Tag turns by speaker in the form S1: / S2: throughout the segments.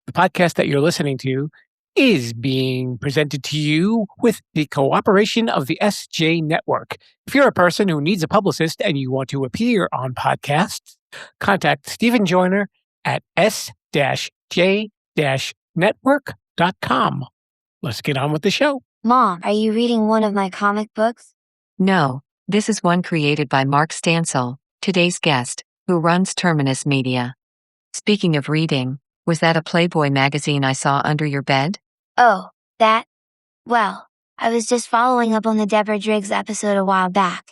S1: The podcast that you're listening to is being presented to you with the cooperation of the SJ Network. If you're a person who needs a publicist and you want to appear on podcasts, contact Stephen Joyner at s-j-network.com. Let's get on with the show.
S2: Mom, are you reading one of my comic books?
S3: No, this is one created by Mark Stancil, today's guest, who runs Terminus Media. Speaking of reading, was that a Playboy magazine I saw under your bed?
S2: Oh, that? Well, I was just following up on the Deborah Driggs episode a while back.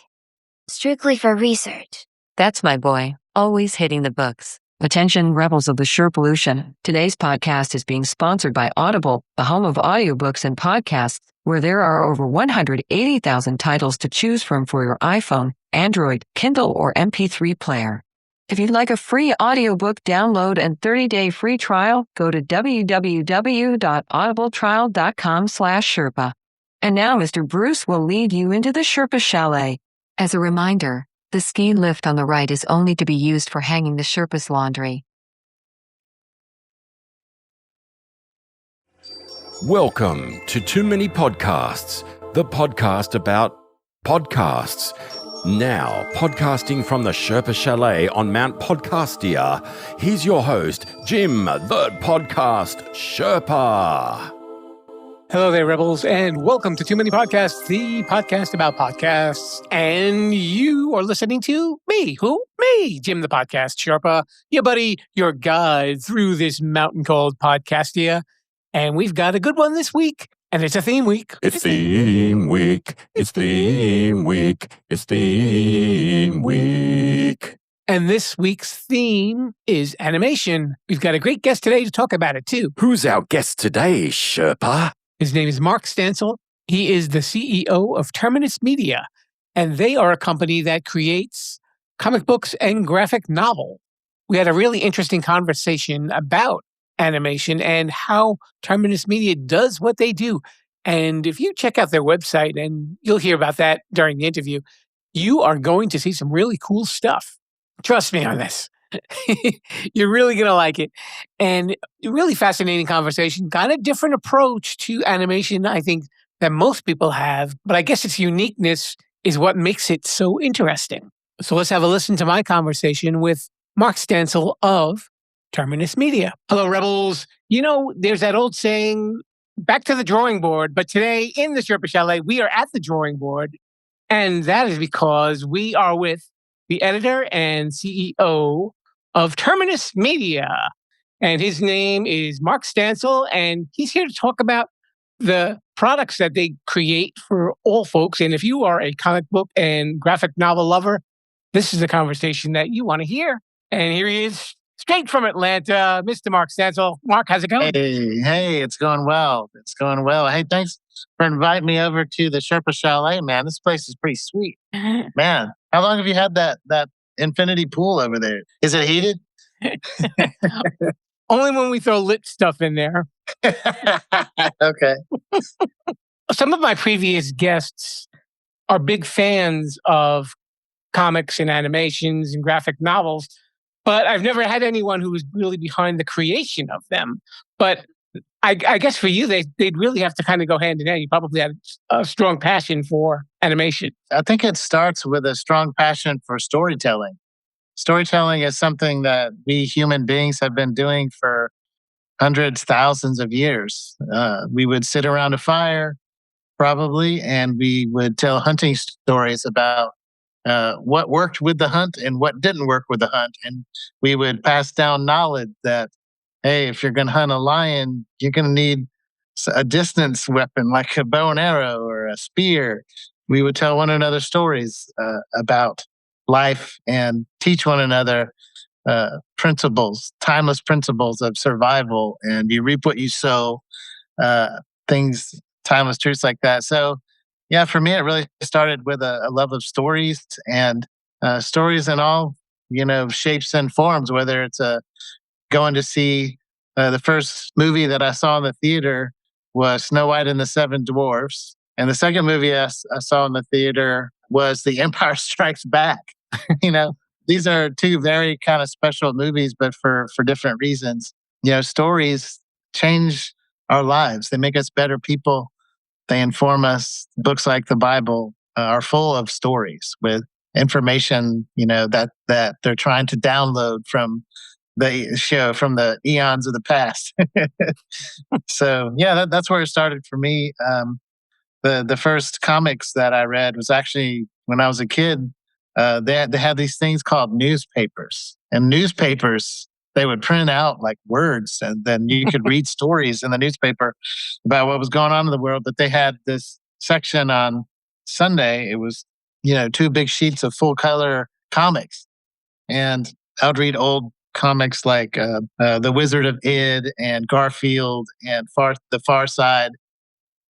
S2: Strictly for research.
S3: That's my boy, always hitting the books. Attention, rebels of the Sherpalution. Today's podcast is being sponsored by Audible, the home of audiobooks and podcasts, where there are over 180,000 titles to choose from for your iPhone, Android, Kindle, or MP3 player. If you'd like a free audiobook download and 30-day free trial, go to www.audibletrial.com/Sherpa. And now Mr. Bruce will lead you into the Sherpa Chalet. As a reminder, the ski lift on the right is only to be used for hanging the Sherpa's laundry.
S4: Welcome to Too Many Podcasts, the podcast about podcasts. Now, podcasting from the Sherpa Chalet on Mount Podcastia, here's your host, Jim, the podcast Sherpa.
S1: Hello there, Rebels, and welcome to Too Many Podcasts, the podcast about podcasts. And you are listening to me. Who? Me, Jim, the podcast Sherpa, your buddy, your guide through this mountain called Podcastia. And we've got a good one this week. And it's a theme week.
S4: It's theme week. It's theme week. It's theme week.
S1: And this week's theme is animation. We've got a great guest today to talk about it, too.
S4: Who's our guest today, Sherpa?
S1: His name is Mark Stancil. He is the CEO of Terminus Media, and they are a company that creates comic books and graphic novels. We had a really interesting conversation about animation and how Terminus Media does what they do. And if you check out their website, and you'll hear about that during the interview, you are going to see some really cool stuff. Trust me on this. You're really going to like it. And a really fascinating conversation, kind of different approach to animation, I think, that most people have. But I guess its uniqueness is what makes it so interesting. So let's have a listen to my conversation with Mark Stancil of Terminus Media. Hello, Rebels. You know, there's that old saying, back to the drawing board. But today in the Sherpa Chalet, we are at the drawing board. And that is because we are with the editor and CEO of Terminus Media. And his name is Mark Stancil. And he's here to talk about the products that they create for all folks. And if you are a comic book and graphic novel lover, this is the conversation that you want to hear. And here he is. Straight from Atlanta, Mr. Mark Stancil. Mark, how's it going?
S5: Hey, it's going well. It's going well. Hey, thanks for inviting me over to the Sherpa Chalet, man. This place is pretty sweet. Man, how long have you had that infinity pool over there? Is it heated?
S1: Only when we throw lit stuff in there.
S5: Okay.
S1: Some of my previous guests are big fans of comics and animations and graphic novels. But I've never had anyone who was really behind the creation of them. But I guess for you, they'd really have to kind of go hand in hand. You probably had a strong passion for animation.
S5: I think it starts with a strong passion for storytelling. Storytelling is something that we human beings have been doing for hundreds, thousands of years. We would sit around a fire, probably, and we would tell hunting stories about what worked with the hunt and what didn't work with the hunt. And we would pass down knowledge that, hey, if you're going to hunt a lion, you're going to need a distance weapon like a bow and arrow or a spear. We would tell one another stories about life and teach one another principles, timeless principles of survival. And you reap what you sow, things, timeless truths like that. So, yeah, for me, it really started with a love of stories and stories in all, shapes and forms, whether it's going to see the first movie that I saw in the theater was Snow White and the Seven Dwarfs. And the second movie I saw in the theater was The Empire Strikes Back. These are two very kind of special movies, but for different reasons. Stories change our lives. They make us better people. They inform us. Books like the Bible are full of stories with information, that they're trying to download from the show, from the eons of the past. So yeah, that's where it started for me. The first comics that I read was actually when I was a kid. They had these things called newspapers, and newspapers they would print out like words, and then you could read stories in the newspaper about what was going on in the world. But they had this section on Sunday. It was two big sheets of full color comics, and I would read old comics like The Wizard of Id and Garfield and The Far Side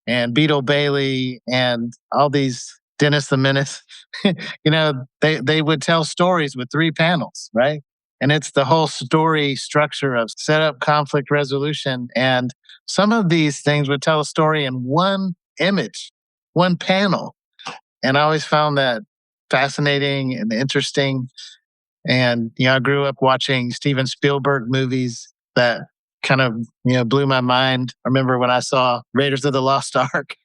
S5: and Beetle Bailey and all these Dennis the Menace. They would tell stories with 3 panels, right? And it's the whole story structure of setup, conflict resolution. And some of these things would tell a story in one image, one panel. And I always found that fascinating and interesting. And, I grew up watching Steven Spielberg movies that kind of, blew my mind. I remember when I saw Raiders of the Lost Ark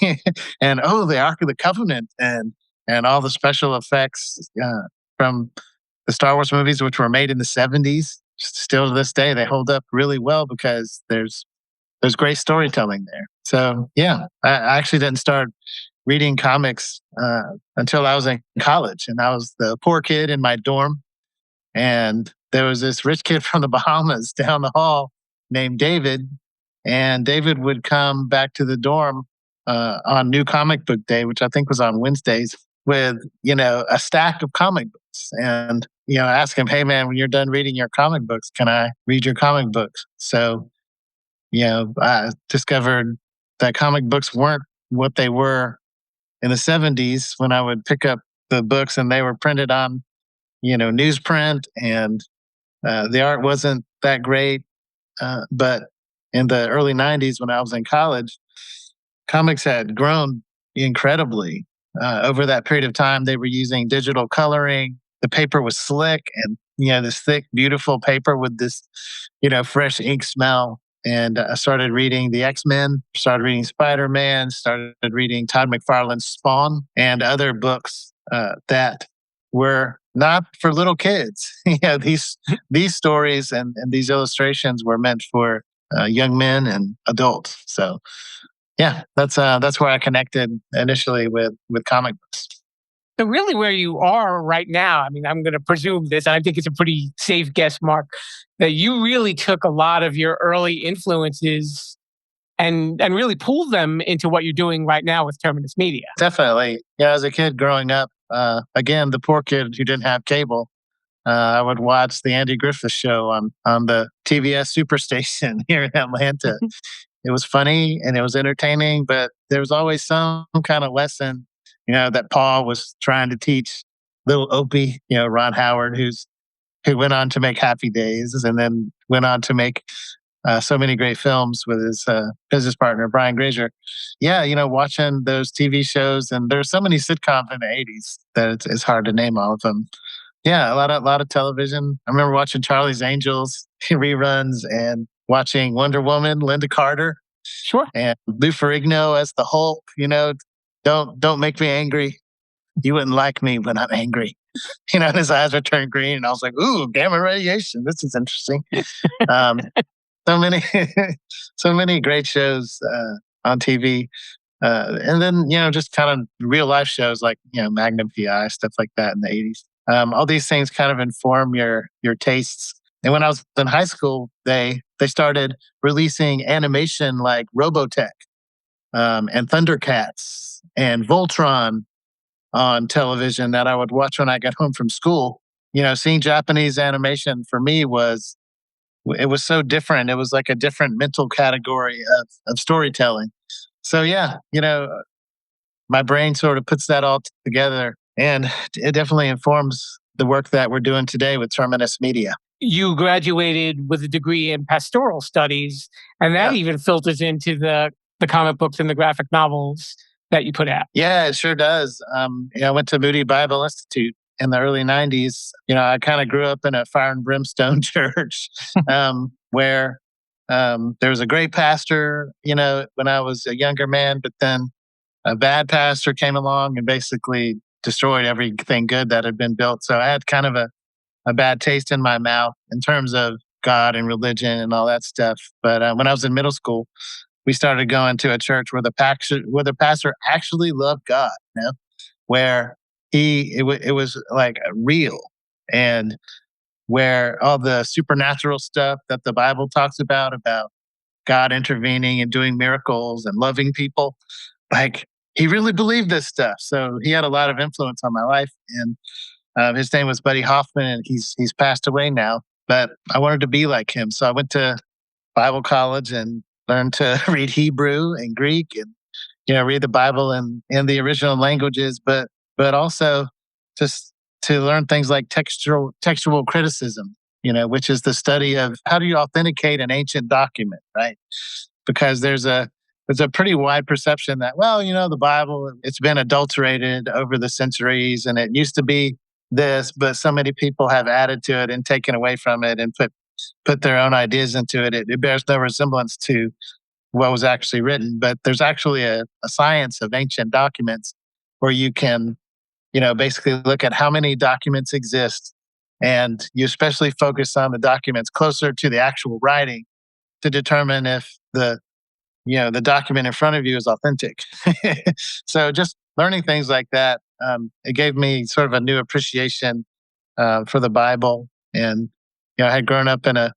S5: and, the Ark of the Covenant and all the special effects from the Star Wars movies, which were made in the 70s. Still to this day, they hold up really well because there's great storytelling there. So, yeah, I actually didn't start reading comics until I was in college. And I was the poor kid in my dorm. And there was this rich kid from the Bahamas down the hall named David. And David would come back to the dorm on New Comic Book Day, which I think was on Wednesdays, with, a stack of comic books. And, ask him, hey, man, when you're done reading your comic books, can I read your comic books? So, I discovered that comic books weren't what they were in the 70s when I would pick up the books and they were printed on newsprint, and the art wasn't that great. But in the early 90s, when I was in college, comics had grown incredibly. Over that period of time, they were using digital coloring. The paper was slick and, this thick, beautiful paper with this, fresh ink smell. And I started reading the X-Men, started reading Spider-Man, started reading Todd McFarlane's Spawn and other books that were not for little kids. These stories and these illustrations were meant for young men and adults. So, yeah, that's where I connected initially with comic books.
S1: So really where you are right now, I mean, I'm going to presume this, and I think it's a pretty safe guess, Mark, that you really took a lot of your early influences and really pulled them into what you're doing right now with Terminus Media.
S5: Definitely. Yeah, as a kid growing up, again, the poor kid who didn't have cable, I would watch the Andy Griffith Show on the TBS Superstation here in Atlanta. It was funny and it was entertaining, but there was always some kind of lesson, that Paul was trying to teach little Opie, Ron Howard, who went on to make Happy Days and then went on to make so many great films with his business partner, Brian Grazer. Yeah, watching those TV shows, and there's so many sitcoms in the 80s that it's hard to name all of them. Yeah, a lot of television. I remember watching Charlie's Angels reruns and watching Wonder Woman, Linda Carter.
S1: Sure.
S5: And Lou Ferrigno as the Hulk, don't make me angry. You wouldn't like me when I'm angry. And his eyes would turn green. And I was like, ooh, gamma radiation. This is interesting. So many great shows on TV. And then, just kind of real life shows like, Magnum PI, stuff like that in the 80s. All these things kind of inform your tastes. And when I was in high school, they started releasing animation like Robotech and Thundercats and Voltron on television that I would watch when I got home from school. Seeing Japanese animation for me was so different. It was like a different mental category of storytelling. So yeah, my brain sort of puts that all together, and it definitely informs the work that we're doing today with Terminus Media.
S1: You graduated with a degree in pastoral studies, and that even filters into the comic books and the graphic novels that you put out.
S5: Yeah, it sure does. I went to Moody Bible Institute in the early 90s. I kind of grew up in a fire and brimstone church where There was a great pastor, when I was a younger man, but then a bad pastor came along and basically destroyed everything good that had been built. So I had kind of a bad taste in my mouth in terms of God and religion and all that stuff. But when I was in middle school, we started going to a church where the pastor actually loved God, where it was like real, and where all the supernatural stuff that the Bible talks about God intervening and doing miracles and loving people, like he really believed this stuff. So he had a lot of influence on my life. And his name was Buddy Hoffman, and he's passed away now. But I wanted to be like him, so I went to Bible college and learned to read Hebrew and Greek, and read the Bible in the original languages, but also just to learn things like textual criticism, which is the study of how do you authenticate an ancient document, right? Because there's a pretty wide perception that, well, the Bible, it's been adulterated over the centuries, and it used to be this, but so many people have added to it and taken away from it and put their own ideas into it. It bears no resemblance to what was actually written. But there's actually a science of ancient documents where you can, basically look at how many documents exist, and you especially focus on the documents closer to the actual writing to determine if the document in front of you is authentic. So just learning things like that, it gave me sort of a new appreciation for the Bible. And I had grown up in a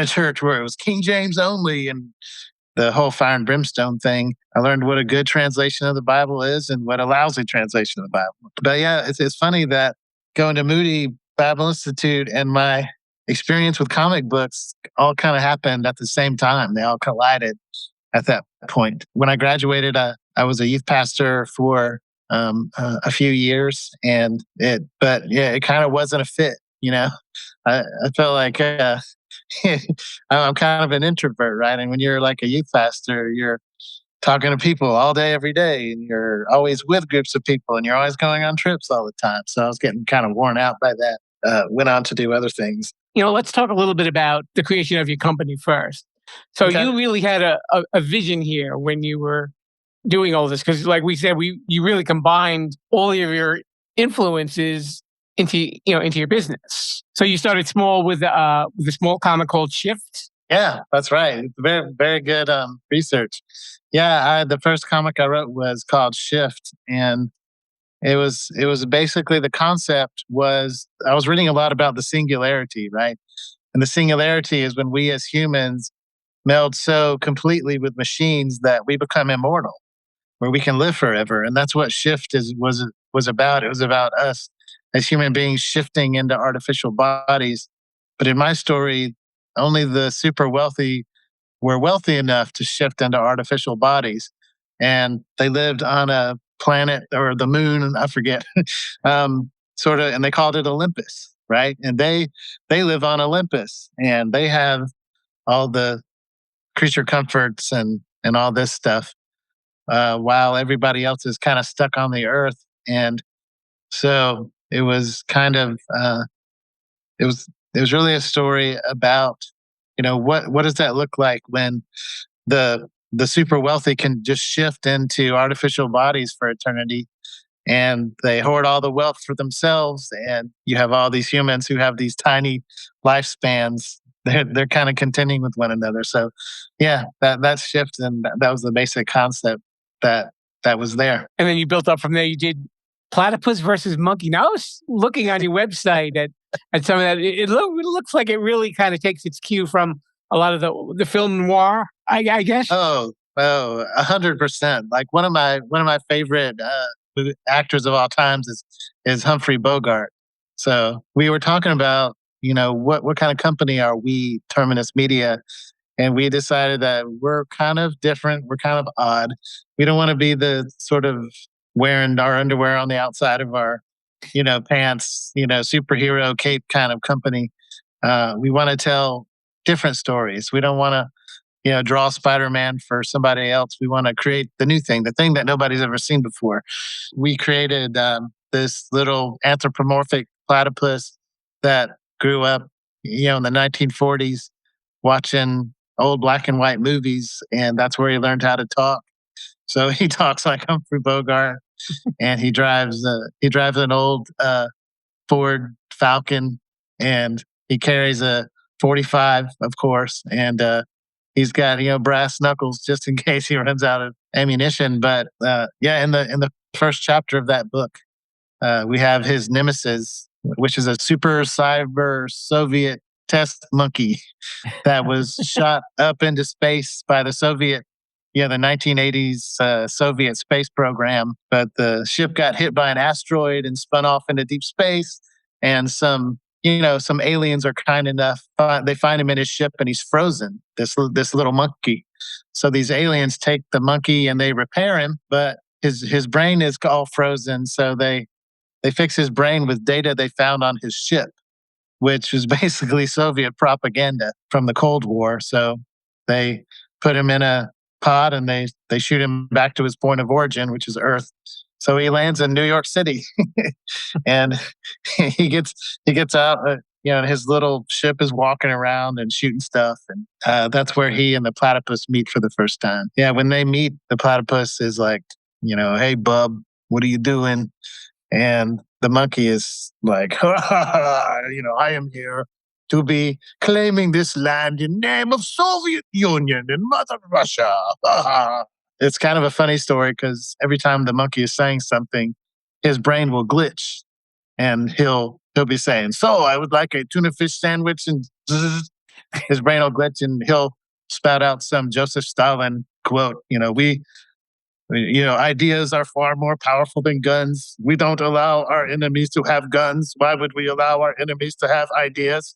S5: church where it was King James only, and the whole fire and brimstone thing. I learned what a good translation of the Bible is and what a lousy translation of the Bible. But yeah, it's funny that going to Moody Bible Institute and my experience with comic books all kind of happened at the same time. They all collided at that point. When I graduated, I was a youth pastor for a few years, and it kind of wasn't a fit. I felt like I'm kind of an introvert, right? And when you're like a youth pastor, you're talking to people all day, every day, and you're always with groups of people, and you're always going on trips all the time. So I was getting kind of worn out by that. Went on to do other things.
S1: Let's talk a little bit about the creation of your company first. So
S5: Okay.
S1: you really had a vision here when you were doing all this, because like we said, you really combined all of your influences into your business. So you started small with a small comic called Shift.
S5: Yeah, that's right. Very, very good research. Yeah, the first comic I wrote was called Shift, and it was basically, the concept was, I was reading a lot about the singularity, right? And the singularity is when we as humans meld so completely with machines that we become immortal, where we can live forever. And that's what Shift was about. It was about us as human beings shifting into artificial bodies. But in my story, only the super wealthy were wealthy enough to shift into artificial bodies. And they lived on a planet or the moon, I forget, sort of, and they called it Olympus, right? And they live on Olympus, and they have all the creature comforts and all this stuff, while everybody else is kind of stuck on the earth. And so it was kind of, it was really a story about, what does that look like when the super wealthy can just shift into artificial bodies for eternity, and they hoard all the wealth for themselves, and you have all these humans who have these tiny lifespans. They're kind of contending with one another. So yeah, that's Shift, and that was the basic concept that was there.
S1: And then you built up from there. You did Platypus versus Monkey. Now I was looking on your website at some of that. It looks like it really kind of takes its cue from a lot of the film noir, I guess.
S5: Oh, 100%. Like one of my favorite actors of all times is Humphrey Bogart. So we were talking about, what kind of company are we, Terminus Media? And we decided that we're kind of different. We're kind of odd. We don't want to be the sort of wearing our underwear on the outside of our, pants, superhero cape kind of company. We want to tell different stories. We don't want to, draw Spider-Man for somebody else. We want to create the new thing, the thing that nobody's ever seen before. We created this little anthropomorphic platypus that grew up, in the 1940s, watching old black and white movies, and that's where he learned how to talk. So he talks like Humphrey Bogart, and he drives an old Ford Falcon, and he carries a 45, of course, and he's got brass knuckles just in case he runs out of ammunition. But yeah, in the first chapter of that book, we have his nemesis, which is a super cyber Soviet test monkey that was shot up into space by the Soviet, the 1980s Soviet space program. But the ship got hit by an asteroid and spun off into deep space. And some aliens are kind enough, they find him in his ship and he's frozen, this little monkey. So these aliens take the monkey and they repair him, but his brain is all frozen. So they fix his brain with data they found on his ship, which was basically Soviet propaganda from the Cold War. So they put him in a pod and they shoot him back to his point of origin, which is Earth. So he lands in New York City, and he gets out. And his little ship is walking around and shooting stuff, and that's where he and the platypus meet for the first time. Yeah, when they meet, the platypus is like, "Hey, bub, what are you doing?" And the monkey is like, I am here to be claiming this land in name of Soviet Union and Mother Russia. It's kind of a funny story because every time the monkey is saying something, his brain will glitch, and he'll be saying, "So I would like a tuna fish sandwich," and his brain will glitch, and he'll spout out some Joseph Stalin quote. Ideas are far more powerful than guns. We don't allow our enemies to have guns. Why would we allow our enemies to have ideas?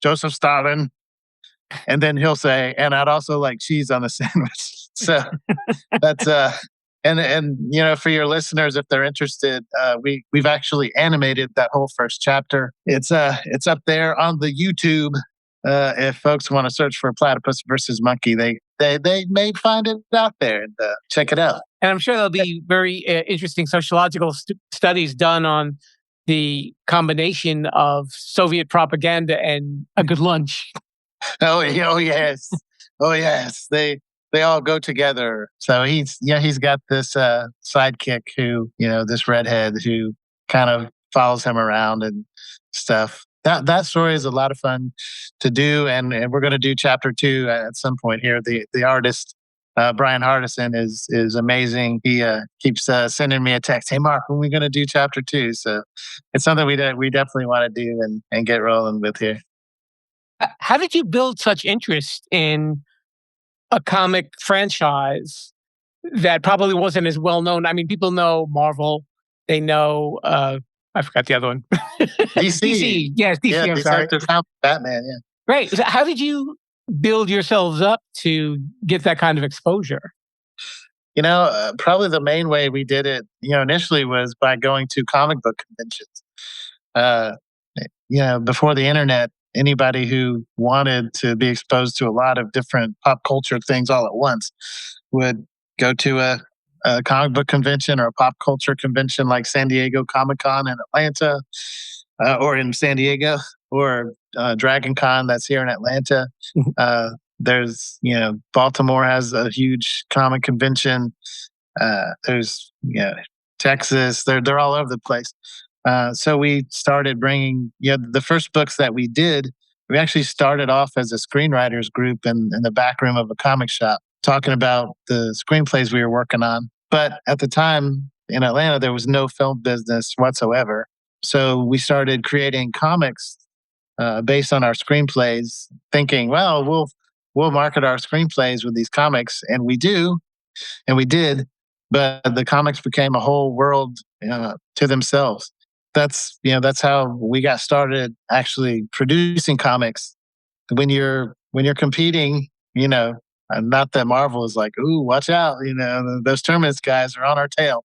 S5: Joseph Stalin. And then he'll say, "And I'd also like cheese on the sandwich." So that's and for your listeners, if they're interested, we've actually animated that whole first chapter. It's up there on the YouTube. If folks want to search for Platypus versus Monkey, they may find it out there, and check it out.
S1: And I'm sure there'll be very interesting sociological studies done on the combination of Soviet propaganda and a good lunch.
S5: Oh yes, oh yes. They all go together. So he's got this sidekick who, this redhead who kind of follows him around and stuff. That story is a lot of fun to do, and we're going to do chapter 2 at some point here. The artist Brian Hardison is amazing. He keeps sending me a text, "Hey Mark, when are we going to do chapter 2?" So it's something we definitely want to do and get rolling with here.
S1: How did you build such interest in a comic franchise that probably wasn't as well known? I mean, people know Marvel. They know, I forgot the other one. DC. Yes, DC, I'm sorry.
S5: Batman, yeah.
S1: Right. So how did you build yourselves up to get that kind of exposure?
S5: Probably the main way we did it, initially was by going to comic book conventions. Before the internet, anybody who wanted to be exposed to a lot of different pop culture things all at once would go to a comic book convention or a pop culture convention like San Diego Comic-Con in Atlanta, or in San Diego, or Dragon Con that's here in Atlanta. There's, Baltimore has a huge comic convention. There's, Texas, they're all over the place. So we started bringing, the first books that we did, we actually started off as a screenwriters group in the back room of a comic shop, talking about the screenplays we were working on. But at the time in Atlanta, there was no film business whatsoever. So we started creating comics based on our screenplays, thinking, well, we'll market our screenplays with these comics. And we do, and we did, but the comics became a whole world to themselves. That's how we got started actually producing comics. When you're competing, not that Marvel is like, "Ooh, watch out, those Terminus guys are on our tail."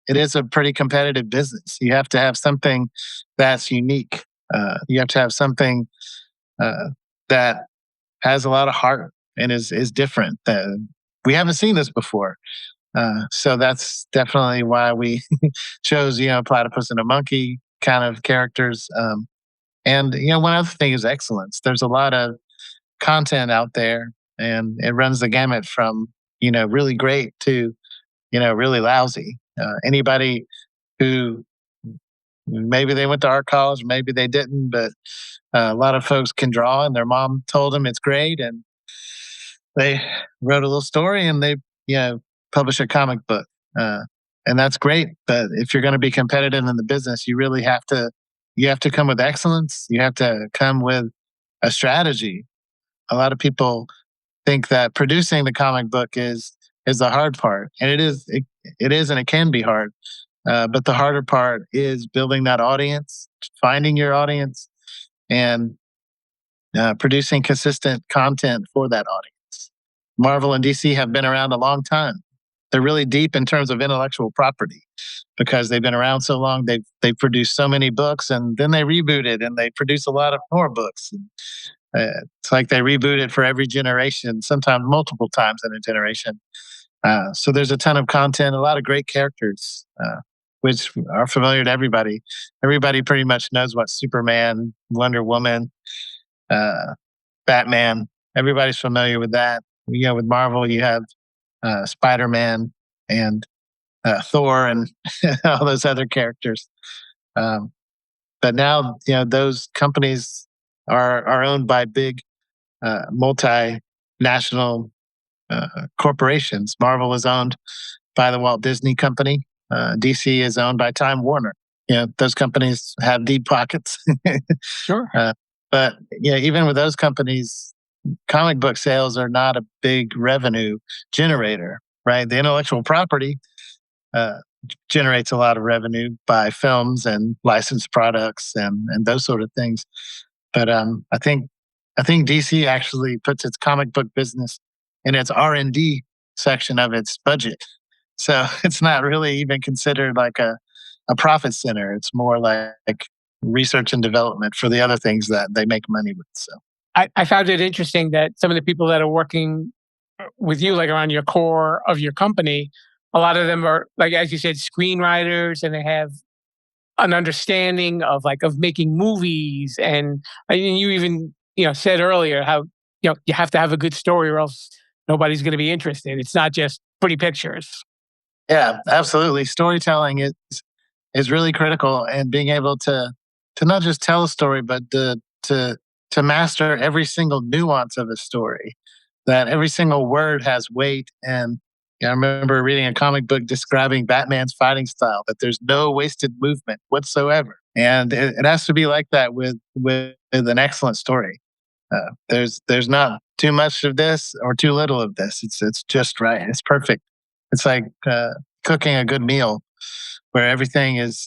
S5: It is a pretty competitive business. You have to have something that's unique. You have to have something that has a lot of heart and is different. We haven't seen this before. So that's definitely why we chose, platypus and a monkey kind of characters. And one other thing is excellence. There's a lot of content out there, and it runs the gamut from, really great to, really lousy. Anybody who maybe they went to art college, maybe they didn't, but a lot of folks can draw, and their mom told them it's great, and they wrote a little story, and they, publish a comic book, and that's great. But if you're going to be competitive in the business, you really have to come with excellence. You have to come with a strategy. A lot of people think that producing the comic book is the hard part, and it is. It is, and it can be hard. But the harder part is building that audience, finding your audience, and producing consistent content for that audience. Marvel and DC have been around a long time. They're really deep in terms of intellectual property because they've been around so long. They've produced so many books, and then they rebooted, and they produce a lot of more books. It's like they reboot it for every generation, sometimes multiple times in a generation. So there's a ton of content, a lot of great characters, which are familiar to everybody. Everybody pretty much knows what Superman, Wonder Woman, Batman. Everybody's familiar with that. With Marvel, you have Spider-Man and Thor and all those other characters. But now, those companies are owned by big multinational corporations. Marvel is owned by the Walt Disney Company. DC is owned by Time Warner. Those companies have deep pockets.
S1: Sure.
S5: But even with those companies, comic book sales are not a big revenue generator, right? The intellectual property generates a lot of revenue by films and licensed products and those sort of things. But I think DC actually puts its comic book business in its R&D section of its budget. So it's not really even considered like a profit center. It's more like research and development for the other things that they make money with. So
S1: I found it interesting that some of the people that are working with you, like around your core of your company, a lot of them are, like, as you said, screenwriters, and they have an understanding of making movies. And you even, said earlier how, you have to have a good story or else nobody's going to be interested. It's not just pretty pictures.
S5: yeah, absolutely. Storytelling is really critical, and being able to not just tell a story, but to master every single nuance of a story, that every single word has weight. And I remember reading a comic book describing Batman's fighting style, that there's no wasted movement whatsoever. And it has to be like that with an excellent story. There's not too much of this or too little of this. It's just right. It's perfect. It's like cooking a good meal where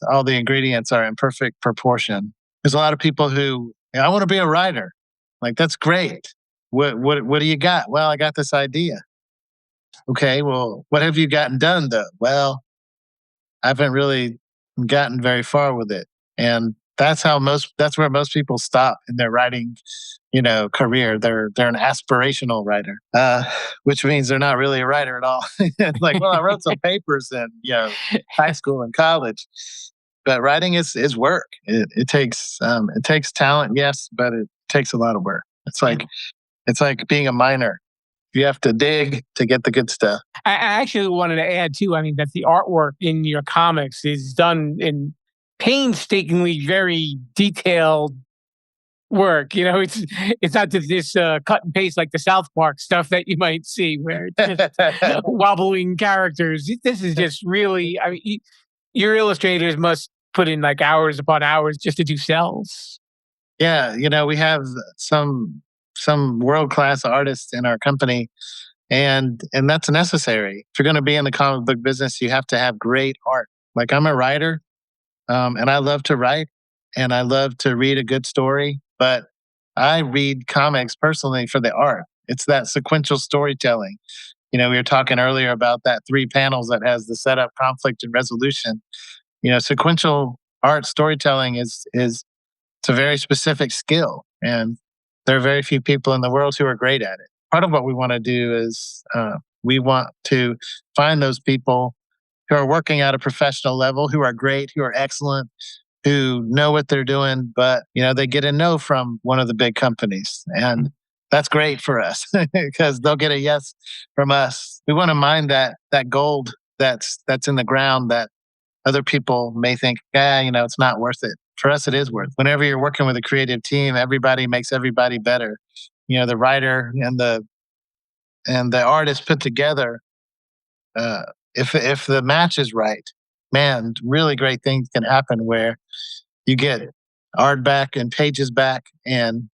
S5: all the ingredients are in perfect proportion. There's a lot of people who, I want to be a writer. Like, that's great. What do you got? Well, I got this idea. Okay, well, what have you gotten done though? Well, I haven't really gotten very far with it. And that's where most people stop in their writing, career. They're an aspirational writer, which means they're not really a writer at all. Like, well, I wrote some papers in, high school and college. But writing is work. It takes talent, yes, but it takes a lot of work. It's like being a miner. You have to dig to get the good stuff.
S1: I actually wanted to add too, that the artwork in your comics is done in painstakingly very detailed work. It's not just this cut and paste like the South Park stuff that you might see where it's just wobbling characters. This is just really, your illustrators must put in like hours upon hours just to do cells.
S5: Yeah, we have some world-class artists in our company, and that's necessary. If you're going to be in the comic book business, you have to have great art. Like, I'm a writer, and I love to write, and I love to read a good story, but I read comics personally for the art. It's that sequential storytelling. We were talking earlier about that 3 panels that has the setup, conflict, and resolution. Sequential art storytelling it's a very specific skill, and there are very few people in the world who are great at it. Part of what we want to do is we want to find those people who are working at a professional level, who are great, who are excellent, who know what they're doing, but they get a no from one of the big companies, and that's great for us because they'll get a yes from us. We want to mine that gold that's in the ground that other people may think, it's not worth it. For us, it is worth it. Whenever you're working with a creative team, everybody makes everybody better. The writer and the artist put together. If the match is right, man, really great things can happen where you get art back and pages back, and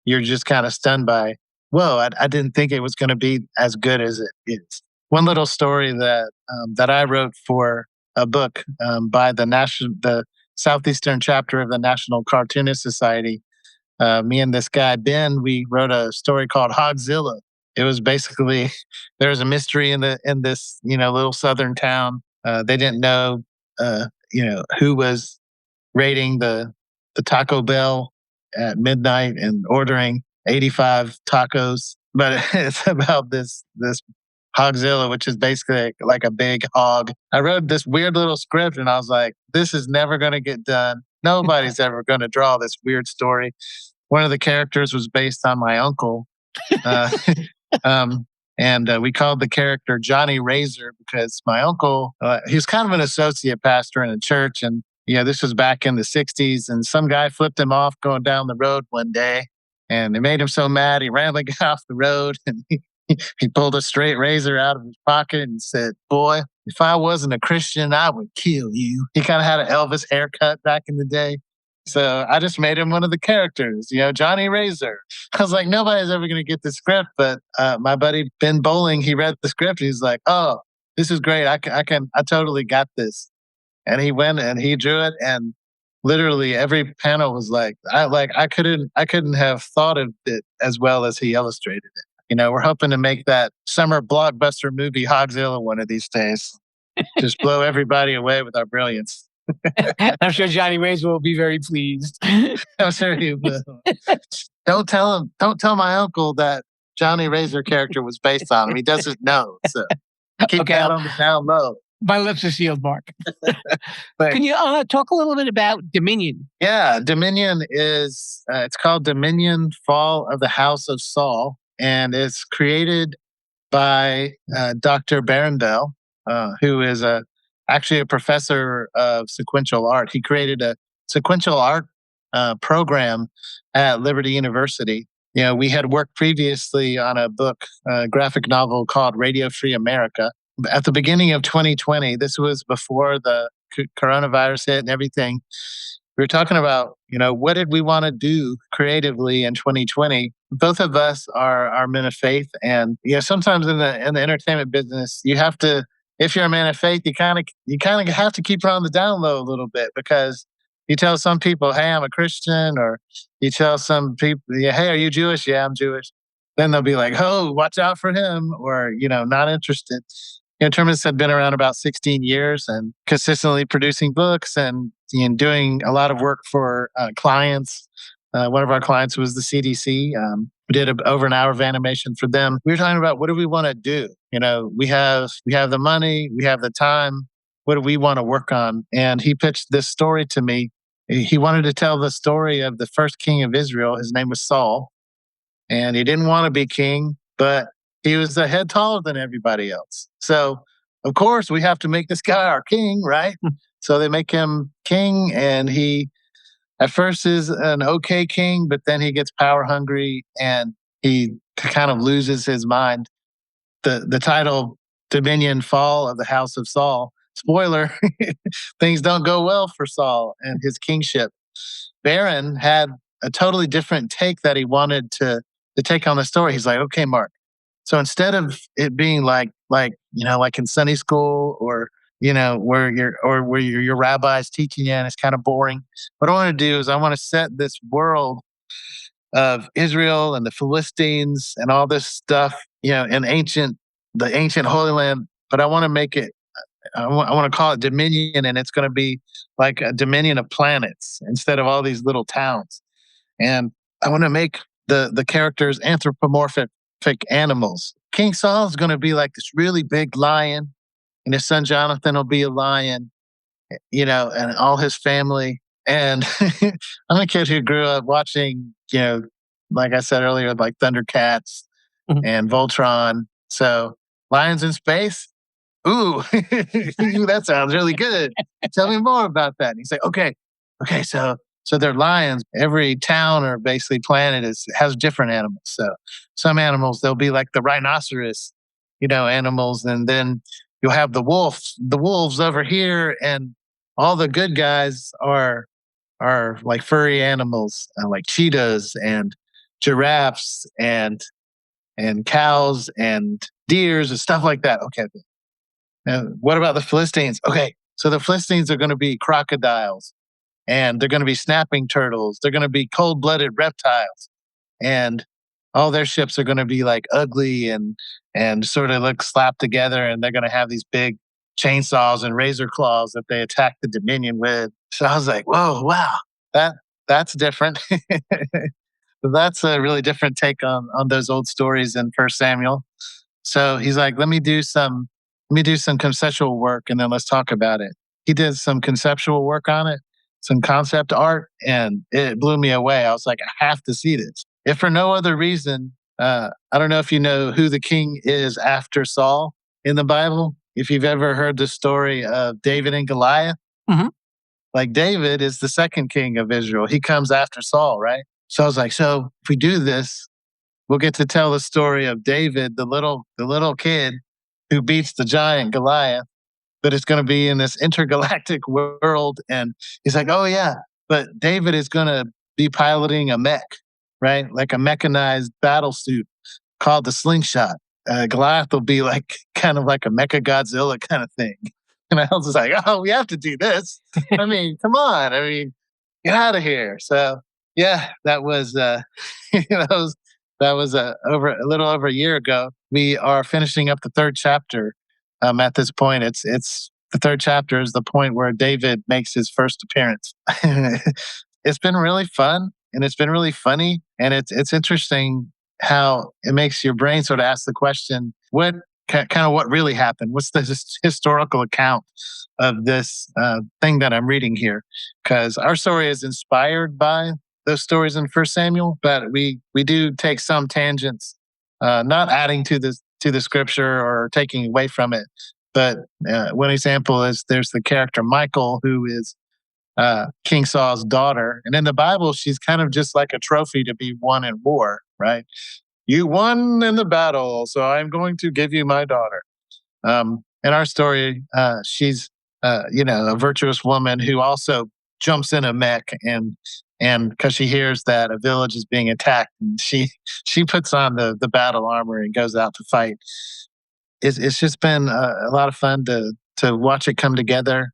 S5: you're just kind of stunned by, whoa, I didn't think it was going to be as good as it is. One little story that I wrote for a book by the Southeastern chapter of the National Cartoonist Society. Me and this guy, Ben, we wrote a story called Hogzilla. It was basically, there was a mystery in this, little southern town. They didn't know, who was raiding the Taco Bell at midnight and ordering 85 tacos. But it's about this Hogzilla, which is basically like a big hog. I wrote this weird little script and I was like, this is never going to get done. Nobody's ever going to draw this weird story. One of the characters was based on my uncle. And we called the character Johnny Razor because my uncle, he was kind of an associate pastor in a church. And, this was back in the 60s. And some guy flipped him off going down the road one day. And it made him so mad, he ran like off the road. And he pulled a straight razor out of his pocket and said, "Boy, if I wasn't a Christian, I would kill you." He kind of had an Elvis haircut back in the day. So I just made him one of the characters, Johnny Razor. I was like, nobody's ever going to get the script. But my buddy Ben Bowling, he read the script. He's like, "Oh, this is great. I totally got this." And he went and he drew it, and literally every panel was like I couldn't have thought of it as well as he illustrated it. We're hoping to make that summer blockbuster movie Hogzilla one of these days. Just blow everybody away with our brilliance.
S1: I'm sure Johnny Razor will be very pleased.
S5: I'm sure he will. Don't tell my uncle that Johnny Razor character was based on him. He doesn't know. So keep that on the down low.
S1: My lips are sealed, Mark. Can you talk a little bit about Dominion?
S5: Yeah, Dominion is, it's called Dominion Fall of the House of Saul. And it's created by Dr. Barendell, who is actually a professor of sequential art. He created a sequential art program at Liberty University. We had worked previously on a book, a graphic novel called Radio Free America. At the beginning of 2020, this was before the coronavirus hit and everything. We were talking about, what did we want to do creatively in 2020? Both of us are men of faith, and sometimes in the entertainment business, you have to. If you're a man of faith, you kind of have to keep it on the down low a little bit, because you tell some people, "Hey, I'm a Christian," or you tell some people, "Hey, are you Jewish?" "Yeah, I'm Jewish." Then they'll be like, "Oh, watch out for him," or not interested. Terminus had been around about 16 years and consistently producing books and doing a lot of work for clients. One of our clients was the CDC. We did over an hour of animation for them. We were talking about, what do we want to do? We have the money, we have the time. What do we want to work on? And he pitched this story to me. He wanted to tell the story of the first king of Israel. His name was Saul. And he didn't want to be king, but he was a head taller than everybody else. So, of course, we have to make this guy our king, right? So they make him king, and he at first is an okay king, but then he gets power hungry and he kind of loses his mind. The title, Dominion Fall of the House of Saul, spoiler, things don't go well for Saul and his kingship. Barron had a totally different take that he wanted to take on the story. He's like, "Okay, Mark, so instead of it being like in Sunday school or where your rabbi's teaching you and it's kind of boring, what I want to do is I want to set this world of Israel and the Philistines and all this stuff, in the ancient Holy Land, but I want to make it, I want to call it Dominion, and it's going to be like a dominion of planets instead of all these little towns. And I want to make the characters anthropomorphic animals. King Saul is going to be like this really big lion, and his son Jonathan will be a lion, and all his family. And I'm a kid who grew up watching, like I said earlier, like Thundercats
S1: Mhm.
S5: and Voltron. So lions in space. Ooh, that sounds really good. Tell me more about that. And he's like, okay, so they're lions. Every town or basically planet has different animals. So some animals they'll be like the rhinoceros, animals, and then you'll have the wolves over here, and all the good guys are like furry animals, like cheetahs and giraffes and cows and deers and stuff like that. Okay, what about the Philistines? Okay, so the Philistines are going to be crocodiles, and they're going to be snapping turtles. They're going to be cold-blooded reptiles, and all their ships are going to be like ugly and sort of look slapped together, and they're going to have these big chainsaws and razor claws that they attack the Dominion with. So I was like, whoa, wow, that's different. That's a really different take on those old stories in First Samuel. So he's like, let me do some conceptual work and then let's talk about it. He did some conceptual work on it, some concept art, and it blew me away. I was like, I have to see this. If for no other reason, I don't know if you know who the king is after Saul in the Bible. If you've ever heard the story of David and Goliath,
S1: Mhm.
S5: like David is the second king of Israel. He comes after Saul, right? So I was like, so if we do this, we'll get to tell the story of David, the little kid who beats the giant Goliath, but it's going to be in this intergalactic world. And he's like, oh yeah, but David is going to be piloting a mech, right? Like a mechanized battle suit called the Slingshot. Goliath will be like kind of like a Mecha Godzilla kind of thing. And I was just like, oh, we have to do this. I mean, come on. I mean, get out of here. So yeah, that was that was over a little over a year ago. We are finishing up the third chapter. At this point, it's the third chapter is the point where David makes his first appearance. It's been really fun and it's been really funny, and it's interesting how it makes your brain sort of ask the question, what kind of what really happened? What's the historical account of this thing that I'm reading here? Because our story is inspired by those stories in First Samuel, but we do take some tangents, not adding to the scripture or taking away from it. But one example is there's the character Michael, who is King Saul's daughter, and in the Bible, she's kind of just like a trophy to be won in war, right? You won in the battle, so I'm going to give you my daughter. In our story, she's a virtuous woman who also jumps in a mech and because she hears that a village is being attacked, and she puts on the battle armor and goes out to fight. It's just been a lot of fun to watch it come together.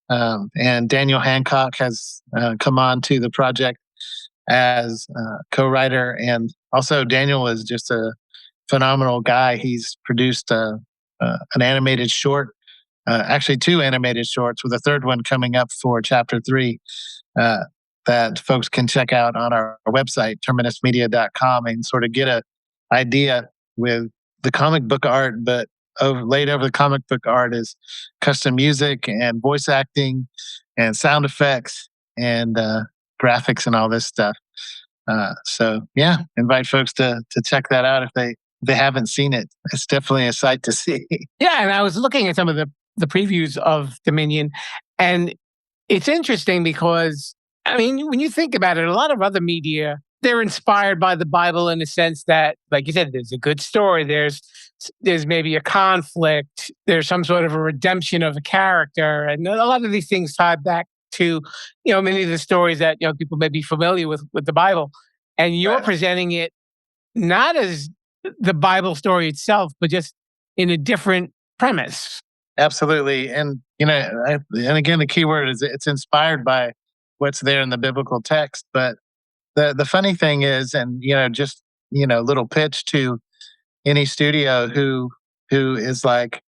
S5: And Daniel Hancock has come on to the project as co-writer, and also Daniel is just a phenomenal guy. He's produced an animated short, actually two animated shorts, with a third one coming up for chapter 3 that folks can check out on our website, terminusmedia.com, and sort of get an idea with the comic book art. But laid over the comic book art is custom music and voice acting and sound effects and graphics and all this stuff. So yeah, invite folks to check that out if they haven't seen it. It's definitely a sight to see.
S1: Yeah, and I was looking at some of the previews of Dominion, and it's interesting because, I mean, when you think about it, a lot of other media, they're inspired by the Bible in the sense that, like you said, there's a good story, there's maybe a conflict, there's some sort of a redemption of a character, and a lot of these things tie back to, many of the stories that people may be familiar with the Bible, and you're
S5: Right.
S1: presenting it not as the Bible story itself, but just in a different premise.
S5: Absolutely. And, and again, the key word is it's inspired by what's there in the biblical text. But the funny thing is, and, just, little pitch to any studio who is like,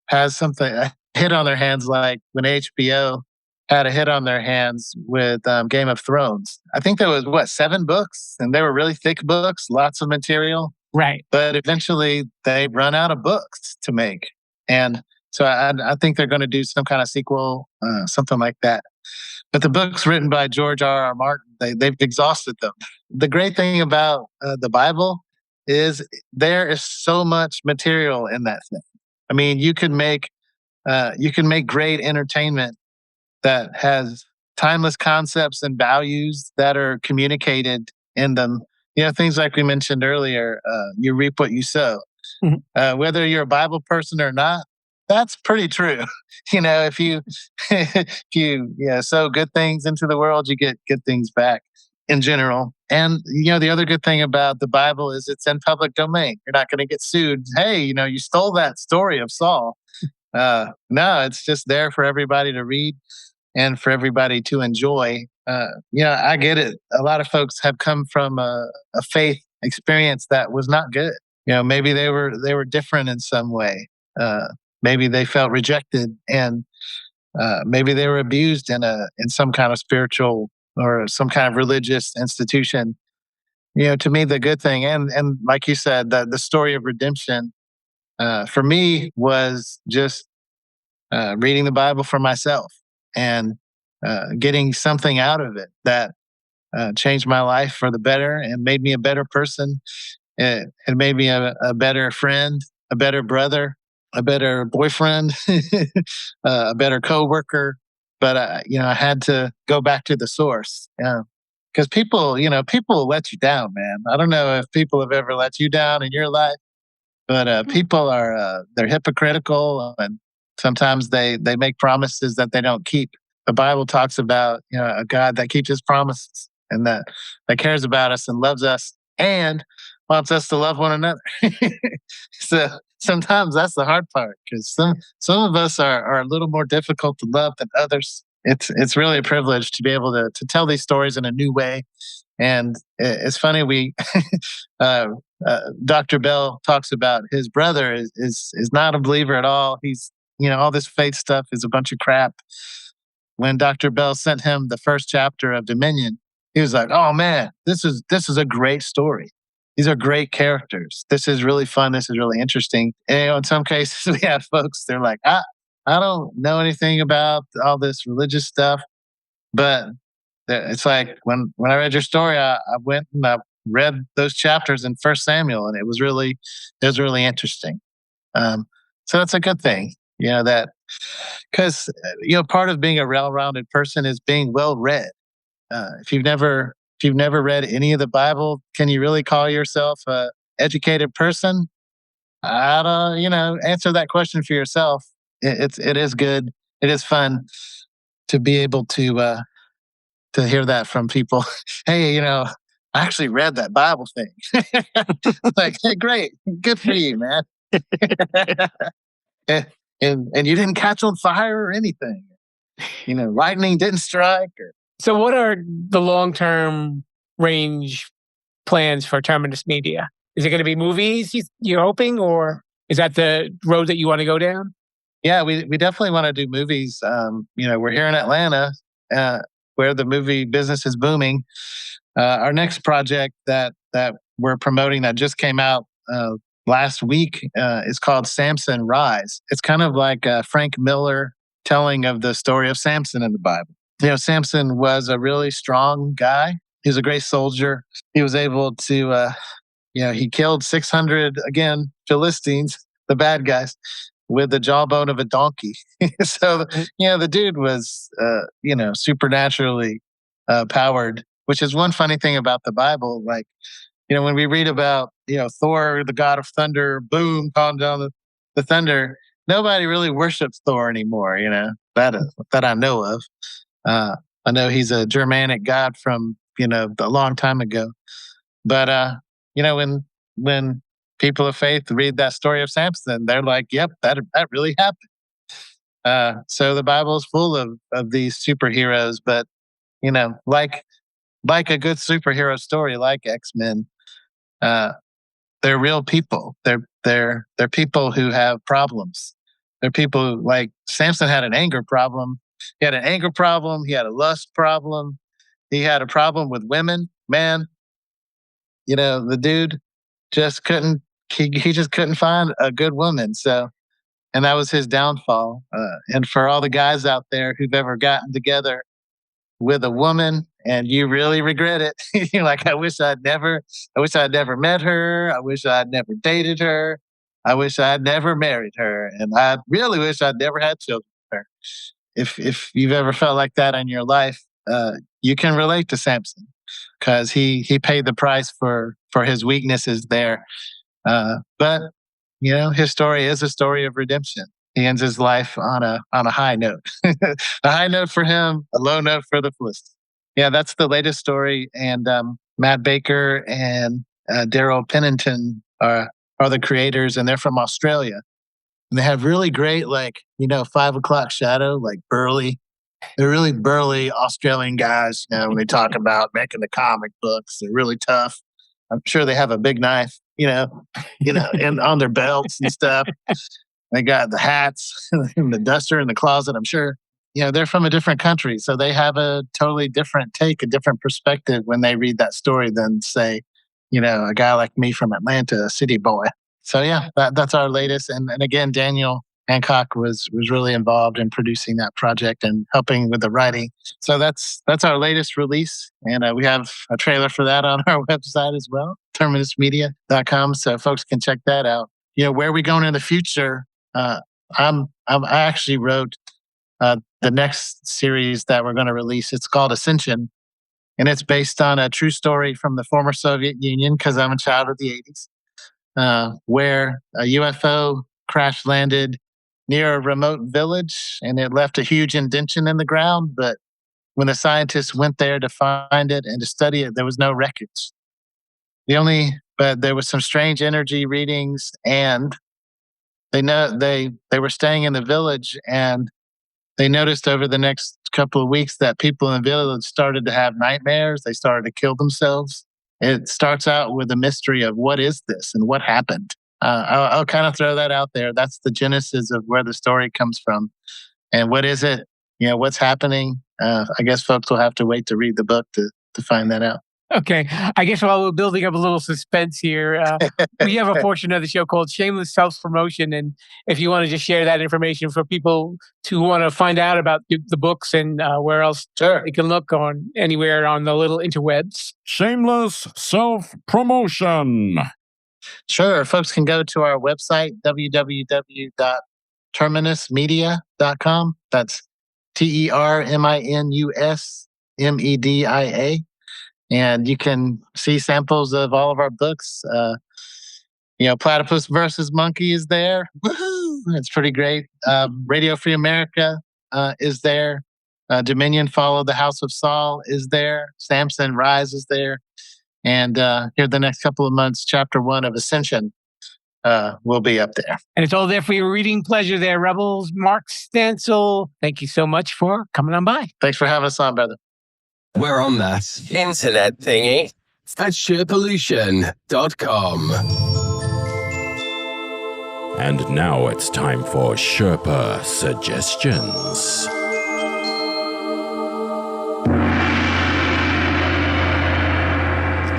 S5: has something, a hit on their hands, like when HBO had a hit on their hands with Game of Thrones. I think there was 7 books, and they were really thick books, lots of material.
S1: Right.
S5: But eventually they run out of books to make. And so I think they're going to do some kind of sequel, something like that. But the books written by George R.R. Martin, they've exhausted them. The great thing about the Bible is there is so much material in that thing. I mean, you can make great entertainment that has timeless concepts and values that are communicated in them. Things like we mentioned earlier, you reap what you sow.
S1: Mhm.
S5: Whether you're a Bible person or not, that's pretty true. If you if you sow good things into the world, you get good things back in general. And the other good thing about the Bible is it's in public domain. You're not going to get sued. Hey, you stole that story of Saul. No, it's just there for everybody to read and for everybody to enjoy. I get it. A lot of folks have come from a faith experience that was not good. Maybe they were different in some way. Maybe they felt rejected, and maybe they were abused in some kind of spiritual or some kind of religious institution. To me, the good thing, and like you said, the story of redemption for me was just reading the Bible for myself and getting something out of it that changed my life for the better and made me a better person. It made me a better friend, a better brother, a better boyfriend, a better coworker. But I had to go back to the source. Because people let you down, man. I don't know if people have ever let you down in your life, but people are they're hypocritical, and sometimes they make promises that they don't keep. The Bible talks about a God that keeps His promises and that cares about us and loves us and wants us to love one another. So sometimes that's the hard part, because some of us are a little more difficult to love than others. It's really a privilege to be able to tell these stories in a new way. And it's funny, we Dr. Bell talks about his brother is not a believer at all. He's all this faith stuff is a bunch of crap. When Dr. Bell sent him the first chapter of Dominion, he was like, "Oh man, this is a great story. These are great characters. This is really fun. This is really interesting." And in some cases, we have folks, they're like, I don't know anything about all this religious stuff, but it's like when I read your story, I went and I read those chapters in First Samuel, and it was really interesting. Um, so that's a good thing, that because part of being a well-rounded person is being well read. If you've never read any of the Bible, can you really call yourself a educated person? I don't, answer that question for yourself. It is good. It is fun to be able to hear that from people. Hey, I actually read that Bible thing. Like, hey, great, good for you, man. and and you didn't catch on fire or anything. Lightning didn't strike.
S1: So, what are the long-term range plans for Terminus Media? Is it going to be movies you're hoping, or is that the road that you want to go down?
S5: Yeah, we definitely want to do movies. We're here in Atlanta, where the movie business is booming. Our next project that we're promoting that just came out last week is called Samson Rise. It's kind of like Frank Miller telling of the story of Samson in the Bible. Samson was a really strong guy. He was a great soldier. He was able to, he killed 600, again, Philistines, the bad guys, with the jawbone of a donkey. So, the dude was, supernaturally powered, which is one funny thing about the Bible. Like, when we read about, Thor, the god of thunder, boom, calm down the thunder, nobody really worships Thor anymore, that I know of. I know he's a Germanic god from, a long time ago. But, when people of faith read that story of Samson, they're like, yep, that really happened. So the Bible is full of these superheroes, but, like a good superhero story, like X-Men, they're real people. They're people who have problems. They're people like Samson had an anger problem. He had an anger problem. He had a lust problem. He had a problem with women. Man, the dude just couldn't. He just couldn't find a good woman. So, and that was his downfall. And for all the guys out there who've ever gotten together with a woman and you really regret it. You're like, I wish I'd never met her. I wish I'd never dated her. I wish I'd never married her. And I really wish I'd never had children with her. If you've ever felt like that in your life, you can relate to Samson because he paid the price for his weaknesses there. But his story is a story of redemption. He ends his life on a high note. A high note for him, a low note for the Philistines. Yeah, that's the latest story. And Matt Baker and Daryl Pennington are the creators, and they're from Australia. And they have really great, 5 o'clock shadow, burly. They're really burly Australian guys. When they talk about making the comic books, they're really tough. I'm sure they have a big knife, and on their belts and stuff. They got the hats and the duster in the closet, I'm sure. They're from a different country, so they have a totally different take, a different perspective when they read that story than, say, a guy like me from Atlanta, a city boy. So yeah, that's our latest. And again, Daniel Hancock was really involved in producing that project and helping with the writing. So that's our latest release. And we have a trailer for that on our website as well, terminusmedia.com. So folks can check that out. Where are we going in the future? I actually wrote the next series that we're going to release. It's called Ascension, and it's based on a true story from the former Soviet Union, because I'm a child of the 80s, where a UFO crash landed near a remote village, and it left a huge indentation in the ground. But when the scientists went there to find it and to study it, there was no wreckage. But there was some strange energy readings, and they were staying in the village, and they noticed over the next couple of weeks that people in the village started to have nightmares. They started to kill themselves. It starts out with a mystery of what is this and what happened. I'll kind of throw that out there. That's the genesis of where the story comes from. And what is it? What's happening? I guess folks will have to wait to read the book to find that out.
S1: Okay. I guess while we're building up a little suspense here, we have a portion of the show called Shameless Self-Promotion. And if you want to just share that information for people who want to find out about the books and where else they can look on anywhere on the little interwebs.
S4: Shameless Self-Promotion.
S5: Sure. Folks can go to our website, www.terminusmedia.com. That's TerminusMedia. And you can see samples of all of our books. Platypus versus Monkey is there. Woohoo! It's pretty great. Radio Free America is there. Dominion Follow the House of Saul is there. Samson Rise is there. And here the next couple of months, chapter 1 of Ascension will be up there.
S1: And it's all there for your reading pleasure there, Rebels. Mark Stancil, thank you so much for coming on by.
S5: Thanks for having us on, brother.
S6: We're on that internet thingy at Sherpalution.com.
S4: And now it's time for Sherpa Suggestions.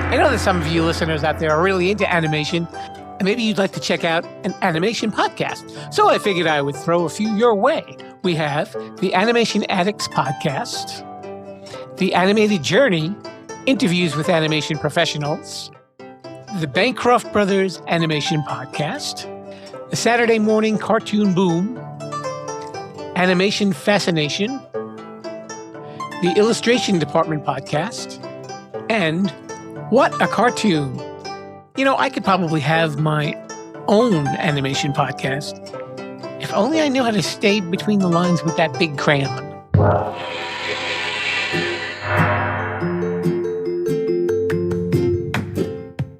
S1: I know that some of you listeners out there are really into animation, and maybe you'd like to check out an animation podcast. So I figured I would throw a few your way. We have the Animation Addicts podcast, The Animated Journey, interviews with animation professionals, the Bancroft Brothers Animation Podcast, the Saturday Morning Cartoon Boom, Animation Fascination, the Illustration Department Podcast, and What a Cartoon. I could probably have my own animation podcast. If only I knew how to stay between the lines with that big crayon.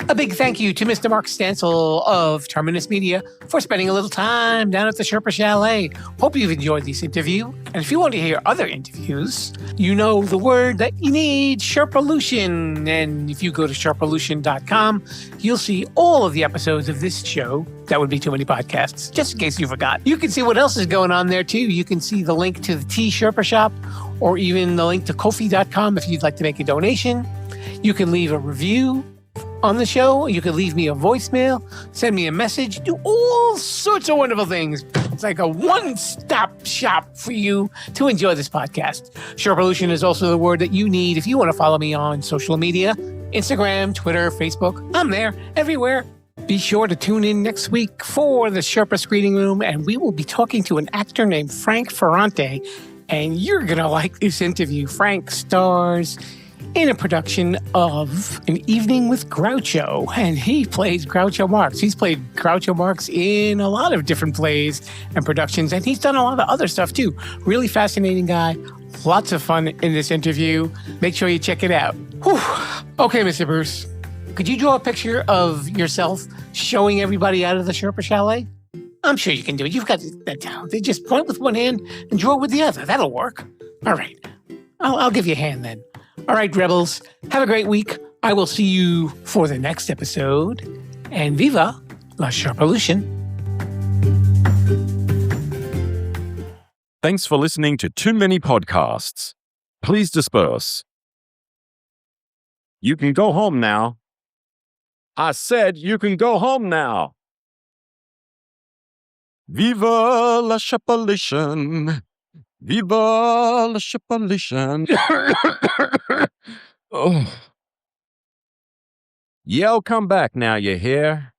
S1: A big thank you to Mr. Mark Stancil of Terminus Media for spending a little time down at the Sherpa Chalet. Hope you've enjoyed this interview. And if you want to hear other interviews, you know the word that you need, Sherpalution. And if you go to Sherpalution.com, you'll see all of the episodes of this show. That would be too many podcasts, just in case you forgot. You can see what else is going on there, too. You can see the link to the Tea Sherpa Shop, or even the link to Ko-fi.com if you'd like to make a donation. You can leave a review on the show. You can leave me a voicemail, send me a message, do all sorts of wonderful things. It's like a one-stop shop for you to enjoy this podcast. Sherpalution is also the word that you need if you want to follow me on social media, Instagram, Twitter, Facebook. I'm there, everywhere. Be sure to tune in next week for the Sherpa Screening Room, and we will be talking to an actor named Frank Ferrante, and you're going to like this interview. Frank stars in a production of An Evening with Groucho, and he plays Groucho Marx. He's played Groucho Marx in a lot of different plays and productions, and he's done a lot of other stuff too. Really fascinating guy. Lots of fun in this interview. Make sure you check it out. Whew. Okay, Mr. Bruce, could you draw a picture of yourself showing everybody out of the Sherpa Chalet? I'm sure you can do it. You've got that talent. Just point with one hand and draw with the other. That'll work. All right. I'll give you a hand then. All right, Rebels, have a great week. I will see you for the next episode. And viva la Sherpalution.
S4: Thanks for listening to Too Many Podcasts. Please disperse. You can go home now. I said you can go home now. Viva la Sherpalution. Viva la Sherpalution. Oh. Yeah, I'll come back now, you hear?